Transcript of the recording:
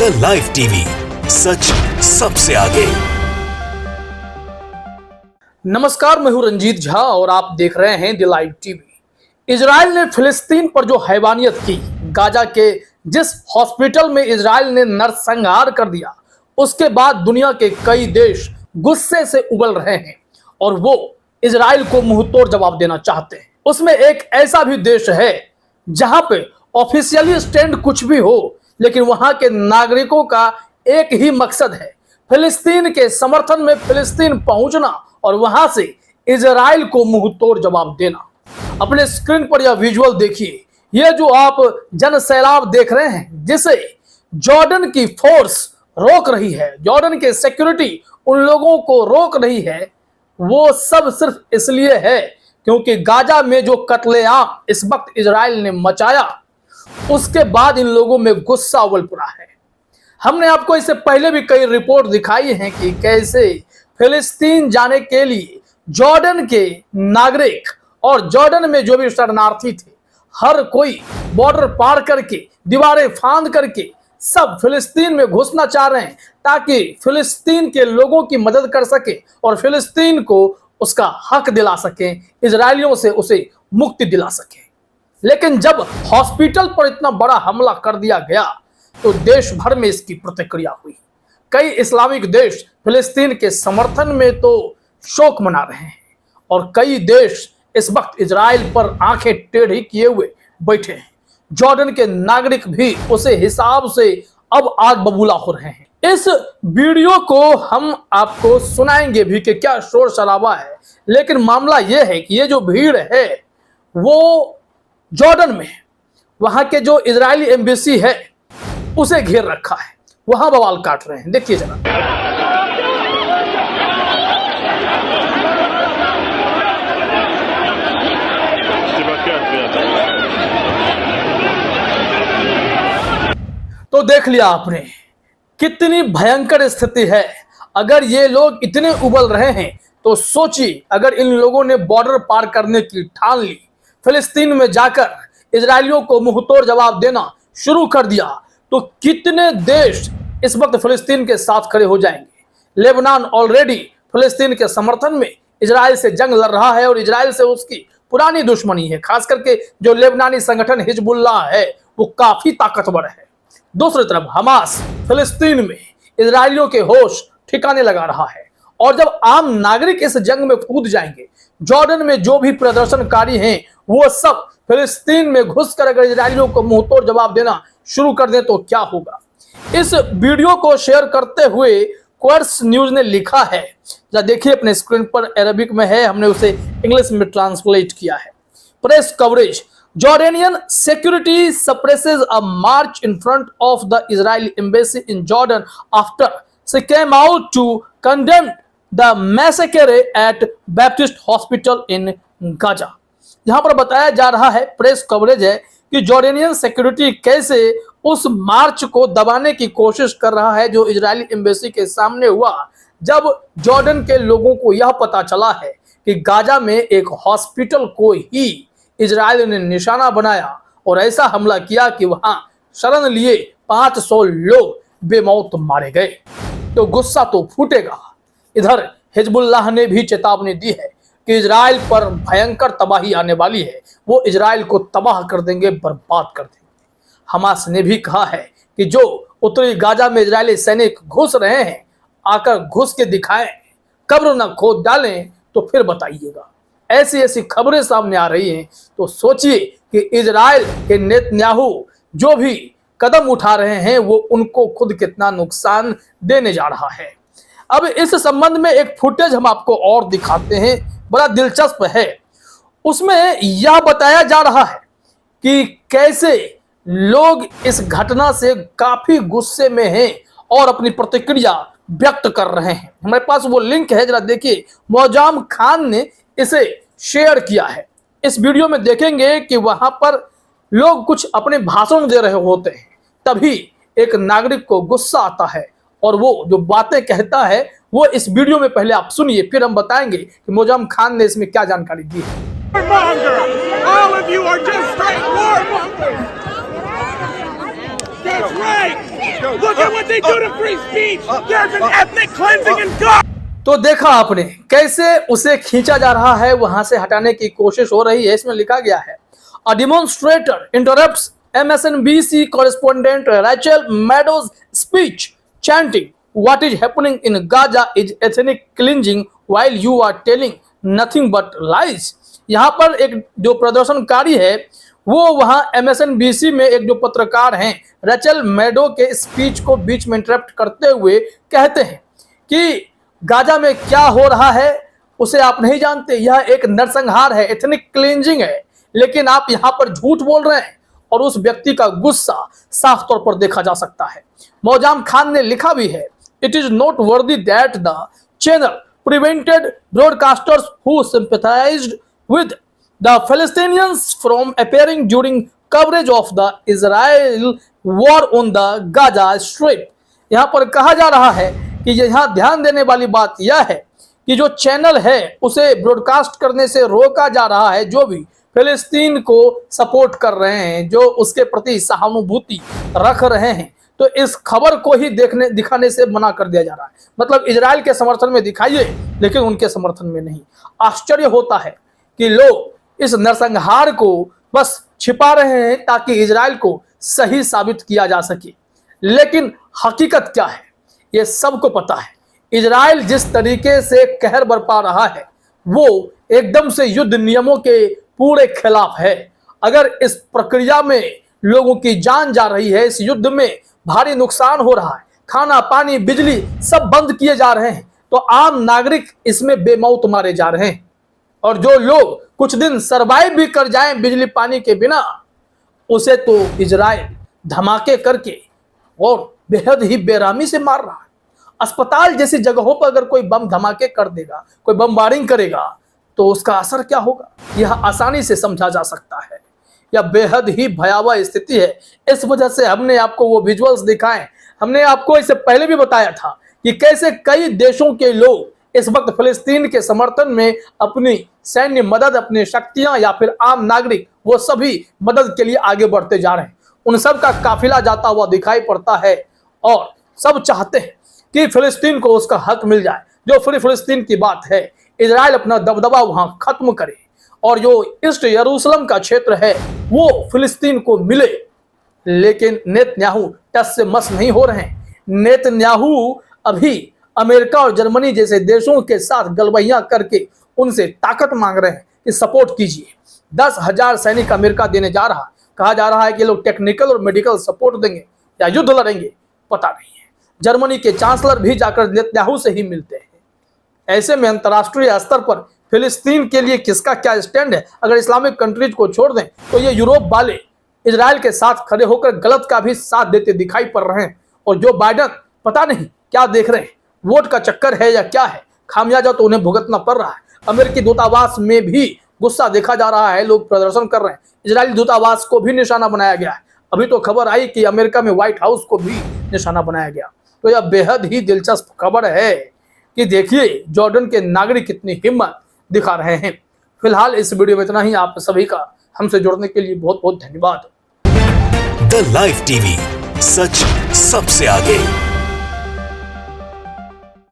The live TV, सच सबसे आगे। नमस्कार, मैं हूं रंजीत झा और आप देख रहे हैं द लाइव टीवी। इजराइल ने फिलिस्तीन पर जो हैवानियत की, गाजा के जिस हॉस्पिटल में इजराइल ने नरसंहार कर दिया, उसके बाद दुनिया के कई देश गुस्से से उबल रहे हैं और वो इजराइल को मुंहतोड़ जवाब देना चाहते हैं। उसमें एक ऐसा भी देश है जहां पे ऑफिशियली स्टैंड कुछ भी हो, लेकिन वहां के नागरिकों का एक ही मकसद है, फिलिस्तीन के समर्थन में फिलिस्तीन पहुंचना और वहां से इजराइल को मुंहतोड़ जवाब देना। अपने स्क्रीन पर यह विजुअल देखिए। यह जो आप जन सैलाब देख रहे हैं, जिसे जॉर्डन की फोर्स रोक रही है, जॉर्डन के सिक्योरिटी उन लोगों को रोक रही है, वो सब सिर्फ इसलिए है क्योंकि गाजा में जो कत्लेआम इस वक्त इजराइल ने मचाया, उसके बाद इन लोगों में गुस्सा उबल पड़ा है। हमने आपको इससे पहले भी कई रिपोर्ट दिखाई हैं कि कैसे फिलिस्तीन जाने के लिए जॉर्डन के नागरिक और जॉर्डन में जो भी शरणार्थी थे, हर कोई बॉर्डर पार करके, दीवारें फांद करके सब फिलिस्तीन में घुसना चाह रहे हैं ताकि फिलिस्तीन के लोगों की मदद कर सके और फिलिस्तीन को उसका हक दिला सकें, इजरायलियों से उसे मुक्ति दिला सकें। लेकिन जब हॉस्पिटल पर इतना बड़ा हमला कर दिया गया तो देश भर में इसकी प्रतिक्रिया हुई। कई इस्लामिक देश फिलिस्तीन के समर्थन में तो शोक मना रहे हैं और कई देश इस वक्त इजराइल पर आंखें टेढ़ी किए हुए बैठे हैं। जॉर्डन के नागरिक भी उसे हिसाब से अब आग बबूला हो रहे हैं। इस वीडियो को हम आपको सुनाएंगे भी कि क्या शोर शराबा है, लेकिन मामला यह है कि ये जो भीड़ है वो जॉर्डन में वहां के जो इजरायली एम्बेसी है उसे घेर रखा है, वहां बवाल काट रहे हैं। देखिए जरा। तो देख लिया आपने कितनी भयंकर स्थिति है। अगर ये लोग इतने उबल रहे हैं तो सोचिए, अगर इन लोगों ने बॉर्डर पार करने की ठान ली, फिलिस्तीन में जाकर इजरायलियों को मुंहतोड़ जवाब देना शुरू कर दिया, तो कितने देश इस वक्त फिलिस्तीन के साथ खड़े हो जाएंगे। लेबनान ऑलरेडी फिलिस्तीन के समर्थन में इजराइल से जंग लड़ रहा है और इजराइल से उसकी पुरानी दुश्मनी है। खास करके जो लेबनानी संगठन हिजबुल्लाह है वो काफी ताकतवर है। दूसरी तरफ हमास फिलिस्तीन में इजरायलियों के होश ठिकाने लगा रहा है और जब आम नागरिक इस जंग में कूद जाएंगे, जॉर्डन में जो भी प्रदर्शनकारी हैं वो सब फिलिस्तीन में घुसकर अगर इजरायलियों को मुंहतोड़ जवाब देना शुरू कर दें तो क्या होगा। इस वीडियो को शेयर करते हुए क्वार्ट्ज न्यूज ने लिखा है, जरा देखिए अपने स्क्रीन पर, अरबिक में है, हमने उसे इंग्लिश में ट्रांसलेट किया है। Press coverage: Jordanian security suppresses a march in front of the Israeli embassy in Jordan after she came out to condemn the massacre at Baptist Hospital in Gaza। यहां पर बताया जा रहा है, प्रेस कवरेज है, कि जॉर्डेनियन सिक्योरिटी कैसे उस मार्च को दबाने की कोशिश कर रहा है जो इजरायली एम्बेसी के सामने हुआ, जब जॉर्डन के लोगों को यह पता चला है कि गाजा में एक हॉस्पिटल को ही इजराइल ने निशाना बनाया और ऐसा हमला किया कि वहां शरण लिए 500 लोग बेमौत मारे गए। तो गुस्सा तो फूटेगा। इधर हिजबुल्लाह ने भी चेतावनी दी है कि इजराइल पर भयंकर तबाही आने वाली है, वो इजराइल को तबाह कर देंगे, बर्बाद कर देंगे। हमास ने भी कहा है कि जो उत्तरी गाजा में इजरायली सैनिक घुस रहे हैं, आकर घुस के दिखाएं, कब्र न खोद डालें तो फिर बताइएगा। ऐसी ऐसी खबरें सामने आ रही हैं तो सोचिए कि इजराइल के नेतन्याहू जो भी कदम उठा रहे हैं वो उनको खुद कितना नुकसान देने जा रहा है। अब इस संबंध में एक फुटेज हम आपको और दिखाते हैं, बड़ा दिलचस्प है। उसमें यह बताया जा रहा है कि कैसे लोग इस घटना से काफी गुस्से में हैं और अपनी प्रतिक्रिया व्यक्त कर रहे हैं। हमारे पास वो लिंक है, जरा देखिए। मौजाम खान ने इसे शेयर किया है। इस वीडियो में देखेंगे कि वहां पर लोग कुछ अपने भाषण दे रहे होते हैं, तभी एक नागरिक को गुस्सा आता है और वो जो बातें कहता है वो इस वीडियो में पहले आप सुनिए, फिर हम बताएंगे कि मौजाम खान ने इसमें क्या जानकारी दी है। That's right. Look at what they do to free speech. There's an ethnic cleansing in God. तो देखा आपने कैसे उसे खींचा जा रहा है, वहां से हटाने की कोशिश हो रही है। इसमें लिखा गया है, a demonstrator interrupts MSNBC correspondent Rachel Maddow's speech chanting what is happening in Gaza is ethnic cleansing while you are telling nothing but lies। यहाँ पर एक जो प्रदर्शनकारी है वो वहाँ MSNBC में एक जो पत्रकार हैं रेचल मैडो के स्पीच को बीच में इंटरप्ट करते हुए कहते हैं कि गाजा में क्या हो रहा है उसे आप नहीं जानते, यह एक नरसंहार है, एथनिक क्लींजिंग है, लेकिन आप यहाँ पर झूठ बोल रहे हैं। और उस व्यक्ति का गुस्सा साफ तौर पर देखा जा सकता है। मौजाम खान ने लिखा भी है, it is noteworthy that the channel prevented broadcasters who sympathized with the Palestinians from appearing during coverage of the Israel war on the Gaza Strip। यहाँ पर कहा जा रहा है कि यहाँ ध्यान देने वाली बात यह है कि जो चैनल है उसे ब्रॉडकास्ट करने से रोका जा रहा है जो भी फिलिस्तीन को सपोर्ट कर रहे हैं, जो उसके प्रति सहानुभूति रख रहे हैं। तो इस खबर को ही दिखाने से मना कर दिया जा रहा है। मतलब इजराइल के समर्थन में दिखाइए लेकिन उनके समर्थन में नहीं। आश्चर्य होता है कि लोग इस नरसंहार को बस छिपा रहे हैं ताकि इजराइल को सही साबित किया जा सके, लेकिन हकीकत क्या है ये सबको पता है। इजराइल जिस तरीके से कहर बरपा रहा है वो एकदम से युद्ध नियमों के पूरे खिलाफ है। अगर इस प्रक्रिया में लोगों की जान जा रही है, इस युद्ध में भारी नुकसान हो रहा है, खाना पानी बिजली सब बंद किए जा रहे हैं, तो आम नागरिक इसमें बेमौत मारे जा रहे हैं। और जो लोग कुछ दिन सरवाइव भी कर जाएं बिजली पानी के बिना, उसे तो इजराइल धमाके करके और बेहद ही बेरामी से मार रहा है। अस्पताल जैसी जगहों पर अगर कोई बम धमाके कर देगा, कोई बमबारिंग करेगा, तो उसका असर क्या होगा यह आसानी से समझा जा सकता है। यह बेहद ही भयावह स्थिति है। इस वजह से हमने आपको वो विजुअल्स दिखाए। हमने आपको इससे पहले भी बताया था कि कैसे कई देशों के लोग इस वक्त फिलिस्तीन के समर्थन में अपनी सैन्य मदद, अपनी शक्तियां या फिर आम नागरिक वो सभी मदद के लिए आगे बढ़ते जा रहे हैं। उन सब का काफिला जाता हुआ दिखाई पड़ता है और सब चाहते हैं कि फिलिस्तीन को उसका हक मिल जाए। जो फ्री फिलिस्तीन की बात है, इजराइल अपना दबदबा वहां खत्म करे और जो ईस्ट यरूशलेम का क्षेत्र है वो फिलिस्तीन को मिले। लेकिन नेतन्याहू टस से मस नहीं हो रहे हैं। नेतन्याहू अभी अमेरिका और जर्मनी जैसे देशों के साथ गलबैयां करके उनसे ताकत मांग रहे हैं कि सपोर्ट कीजिए। 10,000 सैनिक अमेरिका देने जा रहा है। कहा जा रहा है कि लोग टेक्निकल और मेडिकल सपोर्ट देंगे या युद्ध लड़ेंगे, पता नहीं है। जर्मनी के चांसलर भी जाकर नेतन्याहू से ही मिलते हैं। ऐसे में अंतर्राष्ट्रीय स्तर पर फिलिस्तीन के लिए किसका क्या स्टैंड है? अगर इस्लामिक कंट्रीज को छोड़ दें तो ये यूरोप वाले इजराइल के साथ खड़े होकर गलत का भी साथ देते दिखाई पड़ रहे हैं। और जो बाइडन पता नहीं क्या देख रहे हैं, वोट का चक्कर है या क्या है, खामियाजा तो उन्हें भुगतना पड़ रहा है। अमेरिकी दूतावास में भी गुस्सा देखा जा रहा है, लोग प्रदर्शन कर रहे हैं। इजरायली दूतावास को भी निशाना बनाया गया है। अभी तो खबर आई कि अमेरिका में व्हाइट हाउस को भी निशाना बनाया गया। तो यह बेहद ही दिलचस्प खबर है कि देखिए जॉर्डन के नागरिक कितनी हिम्मत दिखा रहे हैं। फिलहाल इस वीडियो में इतना ही। आप सभी का हमसे जुड़ने के लिए बहुत बहुत धन्यवाद। द लाइव टीवी, सच सबसे आगे।